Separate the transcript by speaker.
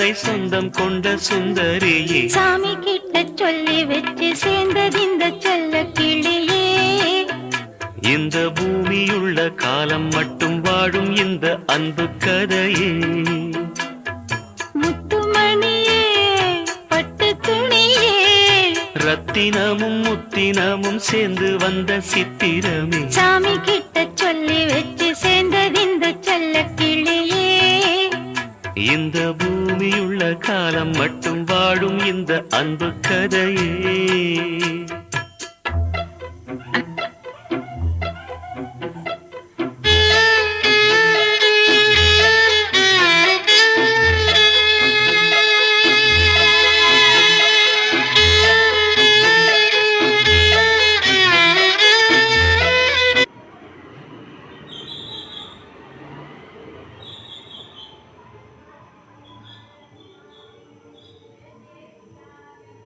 Speaker 1: தன்னை சொந்தம் கொண்ட சுந்தரியே
Speaker 2: சாமி கிட்ட சொல்லி வச்சு சேர்ந்தது இந்த செல்ல கிளியே
Speaker 1: இந்த பூமியுள்ள காலம் மட்டும் வாழும் இந்த அன்பு கதையே
Speaker 2: முத்துமணியே பட்டு துணியே
Speaker 1: ரத்தினமும் முத்தினமும் சேர்ந்து வந்த சித்திரமே
Speaker 2: சாமி கிட்ட சொல்லி வச்சு சேர்ந்தது இந்த செல்ல கிளியே
Speaker 1: இந்த பூமியுள்ள காலம் மட்டும் வாழும் இந்த அன்பு கதையே